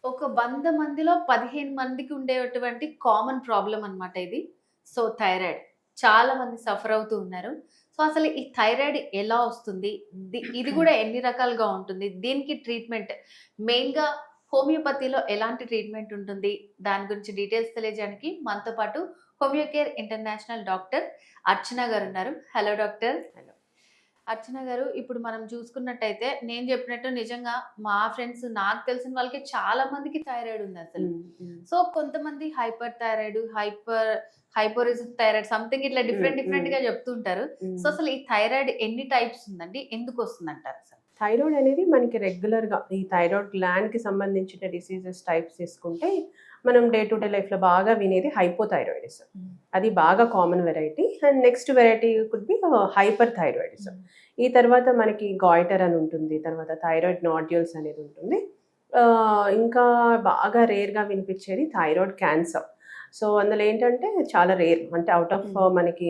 ఒక 100 మందిలో 15 మందికి ఉండేటువంటి కామన్ ప్రాబ్లమ్ అన్నమాట ఇది. So, thyroid. చాలా మంది సఫర్ అవుతూ ఉన్నారు. సో, అసలు ఈ థైరాయిడ్ ఎలా వస్తుంది? ఇది గూడా ఎన్ని రకాలుగా ఉంటుంది? దీనికి ట్రీట్మెంట్ మెయిన్‌గా హోమియోపతిలో ఎలాంటి ట్రీట్మెంట్ ఉంటుంది? దాని గురించి డీటెయిల్స్ తెలియజేయడానికి మనతో పాటు హోమియోకేర్ ఇంటర్నేషనల్ డాక్టర్ అర్చన గారున్నారు. Hello doctor. Hello. Archana garu, ఇప్పుడు మనం చూసుకున్నట్టయితే నేను చెప్పినట్టు నిజంగా మా ఫ్రెండ్స్ నాకు తెలిసిన వాళ్ళకి చాలా మందికి థైరాయిడ్ ఉంది అసలు. సో కొంతమంది హైపర్ థైరాయిడ్, హైపోరిజం థైరాయిడ్ సంథింగ్ ఇట్లా డిఫరెంట్ గా చెప్తుంటారు. సో అసలు ఈ థైరాయిడ్ ఎన్ని టైప్స్ ఉందండి? ఎందుకు వస్తుందంటారు అసలు? థైరాయిడ్ అనేది మనకి రెగ్యులర్గా ఈ థైరాయిడ్ గ్లాండ్కి సంబంధించిన డిసీజెస్ టైప్స్ తీసుకుంటే మనం డే టు డే లైఫ్లో బాగా వినేది హైపోథైరాయిడిజం. అది బాగా common variety. And next variety could be hyper thyroidism. ఈ తర్వాత మనకి గాయిటర్ అని ఉంటుంది, తర్వాత థైరాయిడ్ నాడ్యూల్స్ అనేది ఉంటుంది. ఇంకా బాగా రేర్గా వినిపించేది థైరాయిడ్ క్యాన్సర్. సో అందులో ఏంటంటే చాలా రేర్, అంటే అవుట్ ఆఫ్ మనకి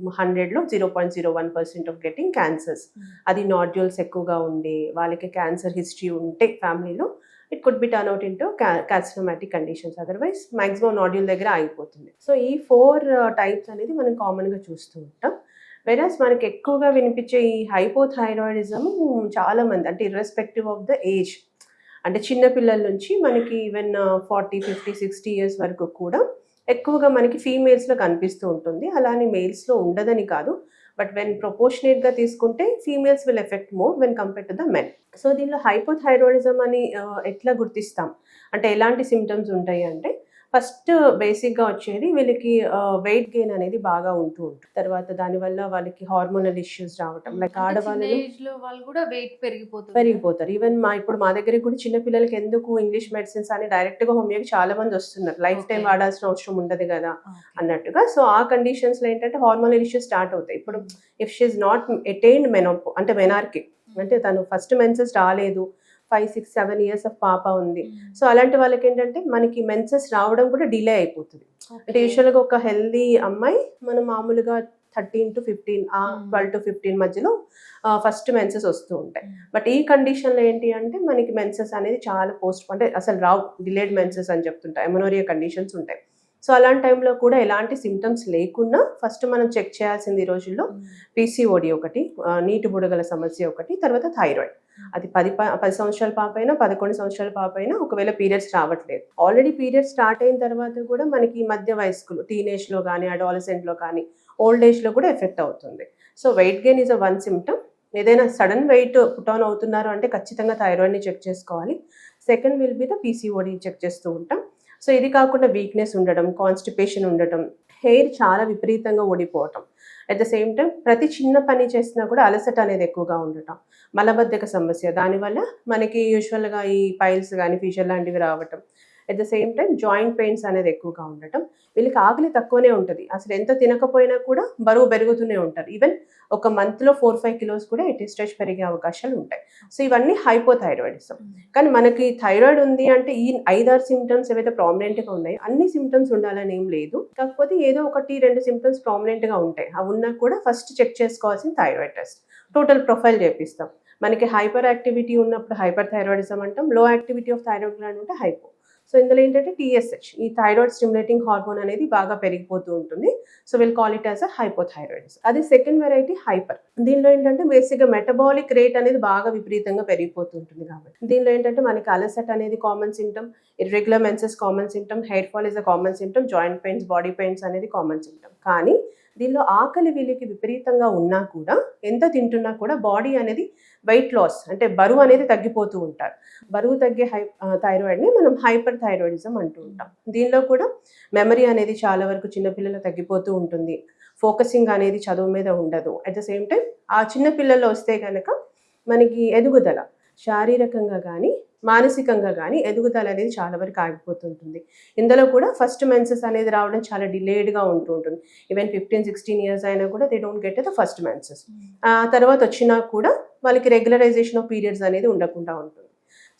100లో 0.01% ఆఫ్ గెటింగ్ క్యాన్సర్స్. అది నాడ్యూల్స్ ఎక్కువగా ఉండి వాళ్ళకి క్యాన్సర్ హిస్టరీ ఉంటే ఫ్యామిలీలో it could be turn out into carcinomatic conditions. Otherwise maximum nodule దగ్గర ఆగిపోతుంది. సో ఈ 4 టైప్స్ అనేది మనం కామన్గా చూస్తూ ఉంటాం. వెరాస్ మనకి ఎక్కువగా వినిపించే ఈ హైపోథైరాయిడిజం చాలా మంది, అంటే ఇర్రెస్పెక్టివ్ ఆఫ్ ద ఏజ్, అంటే చిన్నపిల్లల నుంచి మనకి ఈవెన్ 40, 50, 60 ఇయర్స్ వరకు కూడా ఎక్కువగా మనకి ఫీమేల్స్లో కనిపిస్తూ ఉంటుంది. అలానే మేల్స్లో ఉండదని కాదు, బట్ వెన్ ప్రొపోర్షనేట్గా తీసుకుంటే females will effect more when compare to the men. So దీనిలో హైపోథైరాయిడిజం అని ఎట్లా గుర్తిస్తాం అంటే ఎలాంటి సిమ్టమ్స్ ఉంటాయి అంటే, ఫస్ట్ బేసిక్గా వచ్చేది వీళ్ళకి వెయిట్ గెయిన్ అనేది బాగా ఉంటూ ఉంటుంది. తర్వాత దానివల్ల వాళ్ళకి హార్మోనల్ ఇష్యూస్ రావటం, లైక్ ఆడవాళ్ళు వాళ్ళు కూడా వెయిట్ పెరిగిపోతారు. ఈవెన్ ఇప్పుడు మా దగ్గరికి కూడా చిన్న పిల్లలకి ఎందుకు ఇంగ్లీష్ మెడిసిన్స్ అని డైరెక్ట్గా హోమియోకి చాలా మంది వస్తున్నారు, లైఫ్ టైం వాడాల్సిన అవసరం ఉండదు కదా అన్నట్టుగా. సో ఆ కండిషన్స్లో ఏంటంటే హార్మోనల్ ఇష్యూస్ స్టార్ట్ అవుతాయి. ఇప్పుడు ఇఫ్ షీఈ్ నాట్ అటైన్డ్ మెనోపో అంటే మెనార్కి, అంటే తను ఫస్ట్ మెన్సెస్ రాలేదు, 5, 6, 7 ఇయర్స్ ఆఫ్ పాప ఉంది. సో అలాంటి వాళ్ళకి ఏంటంటే మనకి మెన్సెస్ రావడం కూడా డిలే అయిపోతుంది. అంటే యూజువల్గా ఒక హెల్దీ అమ్మాయి మనం మామూలుగా 13 to 15, 12 to 15 మధ్యలో ఫస్ట్ మెన్సెస్ వస్తూ ఉంటాయి. బట్ ఈ కండిషన్లో ఏంటి అంటే మనకి మెన్సెస్ అనేది చాలా అంటే అసలు రావు, డిలేడ్ మెన్సెస్ అని చెప్తుంటాయి, ఎమనోరియా కండిషన్స్ ఉంటాయి. సో అలాంటి టైంలో కూడా ఎలాంటి సిమ్టమ్స్ లేకున్నా ఫస్ట్ మనం చెక్ చేయాల్సింది ఈ రోజుల్లో పీసీఓడి ఒకటి, నీటి బుడగల సమస్య ఒకటి, తర్వాత థైరాయిడ్. అది 10 సంవత్సరాల పాప అయినా 11 సంవత్సరాల పాప అయినా ఒకవేళ పీరియడ్స్ రావట్లేదు, ఆల్రెడీ పీరియడ్స్ స్టార్ట్ అయిన తర్వాత కూడా మనకి మధ్య వయస్కులు, టీనేజ్లో కానీ అడాలసెంట్లో కానీ ఓల్డ్ ఏజ్లో కూడా ఎఫెక్ట్ అవుతుంది. So weight gain is a one symptom. ఏదైనా సడన్ వెయిట్ పుట్ ఆన్ అవుతున్నారు అంటే ఖచ్చితంగా థైరాయిడ్ని చెక్ చేసుకోవాలి. Second will be the PCOD check చేస్తూ ఉంటాం. సో ఇది కాకుండా వీక్నెస్ ఉండడం, కాన్స్టిపేషన్ ఉండటం, హెయిర్ చాలా విపరీతంగా ఓడిపోవటం, అట్ ద సేమ్ టైం ప్రతి చిన్న పని చేసినా కూడా అలసట అనేది ఎక్కువగా ఉండటం, మలబద్ధక సమస్య, దానివల్ల మనకి యూజువల్గా ఈ పైల్స్ కానీ ఫీషర్ లాంటివి రావటం, at the same time joint pains అనేది ఎక్కువగా ఉండటం. వీళ్ళకి ఆకలి తక్కువనే ఉంటుంది, అసలు ఎంత తినకపోయినా కూడా బరువు పెరుగుతూనే ఉంటారు. ఈవెన్ ఒక మంత్లో 4-5 కిలోస్ కూడా ఎట్ స్టేజ్ పెరిగే అవకాశాలు ఉంటాయి. సో ఇవన్నీ హైపోథైరాయిడిజం. కానీ మనకి థైరాయిడ్ ఉంది అంటే ఈ 5-6 సిమ్టమ్స్ ఏవైతే ప్రామినెంట్గా ఉన్నాయో అన్ని సిమ్టమ్స్ ఉండాలని ఏం లేదు. కాకపోతే ఏదో 1-2 సిమ్టమ్స్ ప్రామినెంట్గా ఉంటాయి, అవి ఉన్నా కూడా ఫస్ట్ చెక్ చేసుకోవాల్సిన థైరాయిడ్ టెస్ట్, టోటల్ ప్రొఫైల్ చేపిస్తాం. మనకి హైపర్ యాక్టివిటీ ఉన్నప్పుడు హైపర్ థైరాయిడిజం అంటాం, లో యాక్టివిటీ ఆఫ్ థైరాయిడ్ గ్లాండ్ ఉంటే హైపో. సో ఇందులో ఏంటంటే TSH, ఈ థైరాయిడ్ స్టిమ్యులేటింగ్ హార్మోన్ అనేది బాగా పెరిగిపోతూ ఉంటుంది. So will call it as a hypothyroidism. అది సెకండ్ వెరైటీ హైపర్. దీనిలో ఏంటంటే బేసిక్గా మెటబాలిక్ రేట్ అనేది బాగా విపరీతంగా పెరిగిపోతూ ఉంటుంది. కాబట్టి దీనిలో ఏంటంటే మనకి అలసట అనేది common symptom, irregular menses common symptom, hair fall is a common symptom, joint pains, body pains అనేది కామన్ సిమ్టమ్. కానీ దీనిలో ఆకలి వీళ్ళకి విపరీతంగా ఉన్నా కూడా, ఎంత తింటున్నా కూడా బాడీ అనేది వెయిట్ లాస్ అంటే బరువు అనేది తగ్గిపోతూ ఉంటారు. బరువు తగ్గే థైరాయిడ్ని మనం హైపర్ థైరాయిడిజం అంటూ ఉంటాం. దీనిలో కూడా మెమరీ అనేది చాలా వరకు చిన్నపిల్లలు తగ్గిపోతూ ఉంటుంది, ఫోకసింగ్ అనేది చదువు మీద ఉండదు. అట్ ద సేమ్ టైం ఆ చిన్నపిల్లల్లో వస్తే కనుక మనకి ఎదుగుదల శారీరకంగా కానీ మానసికంగా కానీ ఎదుగుదల అనేది చాలా వరకు ఆగిపోతుంటుంది. ఇందులో కూడా ఫస్ట్ మెన్సెస్ అనేది రావడం చాలా డిలేడ్గా ఉంటూ ఉంటుంది. ఈవెన్ 15-16 ఇయర్స్ అయినా కూడా they don't get the first menses. ఆ తర్వాత వచ్చినా కూడా వాళ్ళకి రెగ్యులరైజేషన్ ఆఫ్ పీరియడ్స్ అనేది ఉండకుండా ఉంటుంది.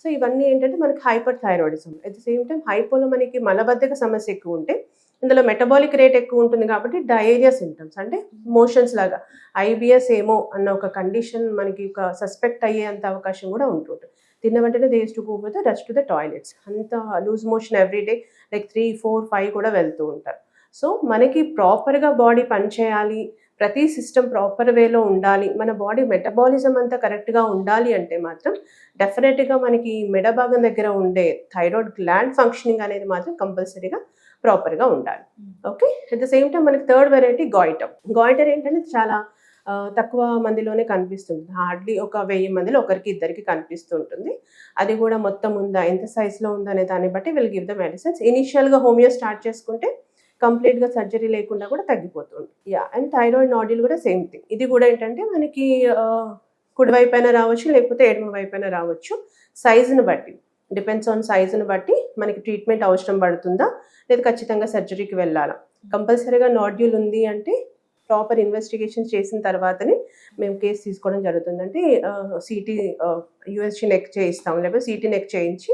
సో ఇవన్నీ ఏంటంటే మనకి hyperthyroidism. At the same time హైపోలో మనకి మలబద్ధక సమస్య ఎక్కువ ఉంటే ఇందులో మెటబాలిక్ రేట్ ఎక్కువ ఉంటుంది కాబట్టి డయేరియా సింటమ్స్, అంటే మోషన్స్ లాగా IBS ఏమో అన్న ఒక కండిషన్ మనకి ఒక సస్పెక్ట్ అయ్యేంత అవకాశం కూడా ఉంటుంది. తిన్న వెంటనే they use to go with rush to the toilets, అంత లూజ్ మోషన్ ఎవ్రీడే లైక్ 3, 4, 5 కూడా వెళ్తూ ఉంటారు. సో మనకి ప్రాపర్గా బాడీ పనిచేయాలి, ప్రతి సిస్టమ్ ప్రాపర్ వేలో ఉండాలి, మన బాడీ మెటబాలిజం అంతా కరెక్ట్గా ఉండాలి అంటే మాత్రం డెఫినెట్గా మనకి మెడ భాగం దగ్గర ఉండే థైరాయిడ్ గ్లాండ్ ఫంక్షనింగ్ అనేది మాత్రం కంపల్సరీగా ప్రాపర్గా ఉండాలి. Okay, at the same time మనకి థర్డ్ వెరైటీ గాయిటర్. గాయిటర్ ఏంటంటే చాలా తక్కువ మందిలోనే కనిపిస్తుంది, హార్డ్లీ ఒక 1000 మందిలో ఒకరికి ఇద్దరికి కనిపిస్తుంటుంది. అది కూడా మొత్తం ఉందా, ఎంత సైజ్లో ఉందా అనే దాన్ని బట్టి విల్ గివ్ ద మెడిసిన్స్. ఇనిషియల్గా హోమియో స్టార్ట్ చేసుకుంటే కంప్లీట్గా సర్జరీ లేకుండా కూడా తగ్గిపోతుంది. అండ్ థైరాయిడ్ నాడ్యూల్ కూడా సేమ్ థింగ్. ఇది కూడా ఏంటంటే మనకి కుడివైపు అయినా రావచ్చు, లేకపోతే ఎడమ వైపు అయినా రావచ్చు. సైజుని బట్టి, డిపెండ్స్ ఆన్ సైజుని బట్టి మనకి ట్రీట్మెంట్ అవసరం పడుతుందా, లేదా ఖచ్చితంగా సర్జరీకి వెళ్ళాలా. కంపల్సరీగా నాడ్యూల్ ఉంది అంటే ప్రాపర్ ఇన్వెస్టిగేషన్ చేసిన తర్వాతనే మేము కేసు తీసుకోవడం జరుగుతుంది. అంటే సిటీ యూఎస్జీ నెక్ చేయిస్తాం, లేకపోతే సిటీ నెక్ చేయించి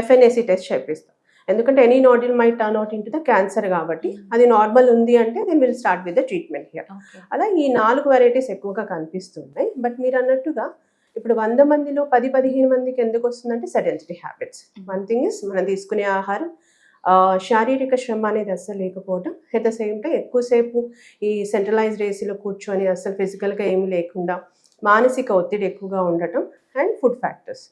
ఎఫ్ఎన్ఏసి టెస్ట్ చేపిస్తాం. ఎందుకంటే any nodule may turn out into the cancer కాబట్టి అది నార్మల్ ఉంది అంటే then will start with the treatment here. అలా ఈ 4 వెరైటీస్ ఎక్కువగా కనిపిస్తున్నాయి. బట్ మీరు అన్నట్టుగా ఇప్పుడు 100 మందిలో 10-15 మందికి ఎందుకు వస్తుందంటే sedentary habits. One thing is మనం తీసుకునే ఆహారం, శారీరక శ్రమ అనేది అస్సలు లేకపోవడం, అట్ ద సేమ్ టైం ఎక్కువసేపు ఈ సెంట్రలైజ్డ్ ఏసీలో కూర్చొని అస్సలు ఫిజికల్గా ఏమీ లేకుండా మానసిక ఒత్తిడి ఎక్కువగా ఉండటం, అండ్ ఫుడ్ ఫ్యాక్టర్స్,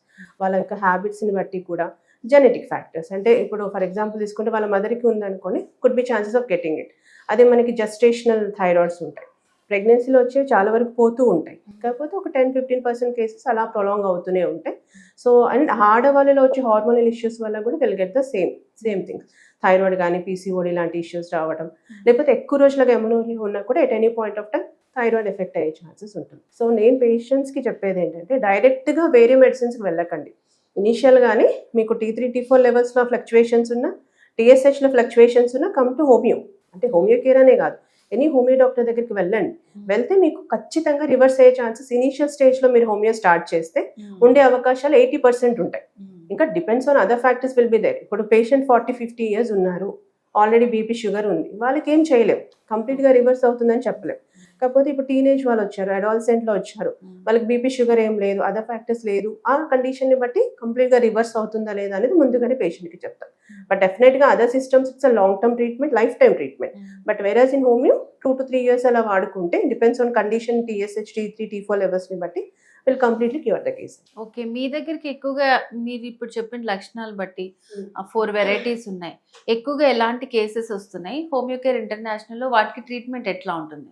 వాళ్ళ యొక్క హ్యాబిట్స్ని బట్టి కూడా జెనెటిక్ ఫ్యాక్టర్స్. అంటే ఇప్పుడు ఫర్ ఎగ్జాంపుల్ తీసుకుంటే వాళ్ళ మదర్కి ఉందనుకోండి, could be chances of getting it. అదే మనకి జస్టేషనల్ థైరాయిడ్స్ ఉంటాయి, ప్రెగ్నెన్సీలో వచ్చేవి చాలా వరకు పోతూ ఉంటాయి, కాకపోతే ఒక 10-15% కేసెస్ అలా ప్రొలాంగ్ అవుతూనే ఉంటాయి. సో అండ్ ఆడవాళ్ళలో వచ్చే హార్మోనల్ ఇష్యూస్ వల్ల కూడా will get the same things, thyroid కానీ పీసీఓడి లాంటి ఇష్యూస్ రావడం, లేకపోతే ఎక్కువ రోజులుగా ఎమనోరియా ఉన్నా కూడా at any point of time thyroid effect అయ్యే ఛాన్సెస్ ఉంటుంది. సో నేను పేషెంట్స్కి చెప్పేది ఏంటంటే డైరెక్ట్గా వేరే మెడిసిన్స్కి వెళ్ళకండి. ఇనీషియల్గానే మీకు T3, T4 లెవెల్స్లో ఫ్లక్చువేషన్స్ ఉన్నా, TSHలో ఫ్లక్చువేషన్స్ ఉన్నా, కమ్ టు హోమియో. అంటే హోమియో కేర్ అనే కాదు, ఎనీ హోమియో డాక్టర్ దగ్గరికి వెళ్ళండి. వెళ్తే మీకు ఖచ్చితంగా రివర్స్ అయ్యే ఛాన్సెస్, ఇనీషియల్ స్టేజ్లో మీరు హోమియో స్టార్ట్ చేస్తే ఉండే అవకాశాలు 80% ఉంటాయి. ఇంకా depends on other factors will be there. ఇప్పుడు పేషెంట్ 40-50 ఇయర్స్ ఉన్నారు, ఆల్రెడీ బీపీ షుగర్ ఉంది, వాళ్ళకి ఏం చేయలేము, కంప్లీట్గా రివర్స్ అవుతుందని చెప్పలేము. కాకపోతే ఇప్పుడు టీనేజ్ వాళ్ళు వచ్చారు, అడాలసెంట్లో వచ్చారు, వాళ్ళకి బీపీ షుగర్ ఏం లేదు, అదర్ ఫ్యాక్టర్స్ లేదు, ఆ కండిషన్ని బట్టి కంప్లీట్గా రివర్స్ అవుతుందా లేదా అనేది ముందుగానే పేషెంట్కి చెప్తారు. బట్ డెఫినెట్గా other systems it's a long term treatment, life time treatment. But whereas in homeo 2 to 3 years అలా వాడుకుంటే depends on condition, TSH, T3, T4 లెవెల్స్ని బట్టి will completely cure the case. Okay, మీ దగ్గరికి ఎక్కువగా మీరు ఇప్పుడు చెప్పిన లక్షణాలు బట్టి 4 వెరైటీస్ ఉన్నాయి, ఎక్కువగా ఎలాంటి కేసెస్ వస్తున్నాయి? హోమియో కేర్ ఇంటర్నేషనల్లో వాటికి ట్రీట్మెంట్ ఎట్లా ఉంటుంది?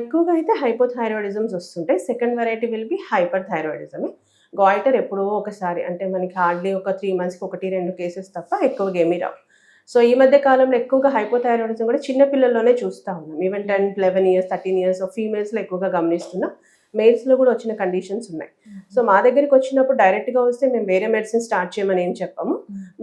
ఎక్కువగా అయితే హైపోథైరాయిడిజమ్స్ వస్తుంటాయి. సెకండ్ వెరైటీ విల్ బి హైపర్ థైరాయిడిజమే. గాయిటర్ ఎప్పుడో ఒకసారి, అంటే మనకి హార్డ్లీ ఒక 3 monthsకి 1-2 కేసెస్ తప్ప ఎక్కువగా ఏమీ రావు. సో ఈ మధ్య కాలంలో ఎక్కువగా హైపోథైరాయిడిజం కూడా చిన్న పిల్లల్లోనే చూస్తూ ఉన్నాం. ఈవెన్ 10, 11 years, 13 years ఫీమేల్స్లో ఎక్కువగా గమనిస్తున్నాం. మేల్స్లో కూడా వచ్చిన కండిషన్స్ ఉన్నాయి. సో మా దగ్గరికి వచ్చినప్పుడు డైరెక్ట్గా వస్తే మేము వేరే మెడిసిన్ స్టార్ట్ చేయమని ఏం చెప్పాము,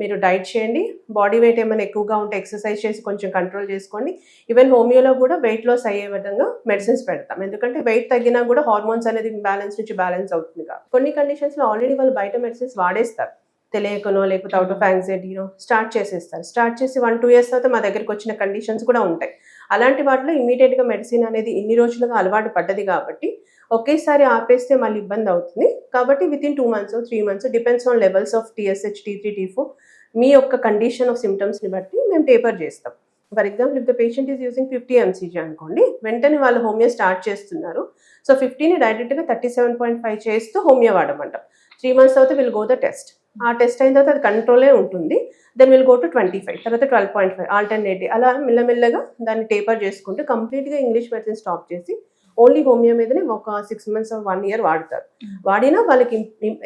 మీరు డైట్ చేయండి, బాడీ వెయిట్ ఏమైనా ఎక్కువగా ఉంటే ఎక్సర్సైజ్ చేసి కొంచెం కంట్రోల్ చేసుకోండి. ఈవెన్ హోమియోలో కూడా వెయిట్ లాస్ అయ్యే విధంగా మెడిసిన్స్ పెడతాం, ఎందుకంటే వెయిట్ తగ్గినా కూడా హార్మోన్స్ అనేది బ్యాలెన్స్ నుంచి బ్యాలెన్స్ అవుతుంది కాబట్టి. కొన్ని కండిషన్స్లో ఆల్రెడీ వాళ్ళు బయట మెడిసిన్స్ వాడేస్తారు, తెలియకనో లేకపోతే అవుట్ ఆఫ్ యాంగ్జైటీనో స్టార్ట్ చేసేస్తారు. స్టార్ట్ చేసి 1-2 years తర్వాత మా దగ్గరికి వచ్చిన కండిషన్స్ కూడా ఉంటాయి. అలాంటి వాటిలో ఇమీడియట్గా మెడిసిన్ అనేది ఇన్ని రోజులుగా అలవాటు పడ్డది కాబట్టి ఒకేసారి ఆపేస్తే మళ్ళీ ఇబ్బంది అవుతుంది. కాబట్టి within 2 months, 3 months depends on levels of TSH, T3, T4 మీ యొక్క కండిషన్ ఆఫ్ సిమ్టమ్స్ని బట్టి మేము టేపర్ చేస్తాం. For example if the patient is using 50 mcg అనుకోండి, వెంటనే వాళ్ళు హోమియో స్టార్ట్ చేస్తున్నారు. సో 50ని డైరెక్ట్గా 37.5 చేస్తూ హోమియో వాడమంటాం. 3 months తర్వాత విల్ గో ద టెస్ట్. ఆ టెస్ట్ అయిన తర్వాత అది కంట్రోలే ఉంటుంది. దెన్ విల్ గో టు 25, తర్వాత 12.5 ఆల్టర్నేటివ్. అలా మెల్లమెల్లగా దాన్ని టేపర్ చేసుకుంటూ కంప్లీట్గా ఇంగ్లీష్ మెడిసిన్ స్టాప్ చేసి ఓన్లీ హోమియో మీదనే ఒక 6 months or 1 year వాడతారు. వాడినా వాళ్ళకి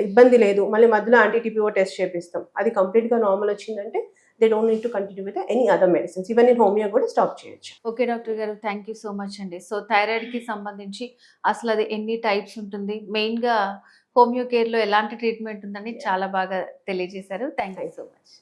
ఇబ్బంది లేదు, మళ్ళీ మధ్యలో యాంటీ-TPO టెస్ట్ చేపిస్తాం. అది కంప్లీట్గా నార్మల్ వచ్చిందంటే they don't need to continue with any other medicines. Even in homeo కూడా స్టాప్ చేయొచ్చు. ఓకే డాక్టర్ గారు, థ్యాంక్ యూ సో మచ్ అండి. సో థైరాయిడ్కి సంబంధించి అసలు అది ఎన్ని టైప్స్ ఉంటుంది, మెయిన్గా హోమియో కేర్లో ఎలాంటి ట్రీట్మెంట్ ఉందని చాలా బాగా తెలియజేశారు. Thank you so much.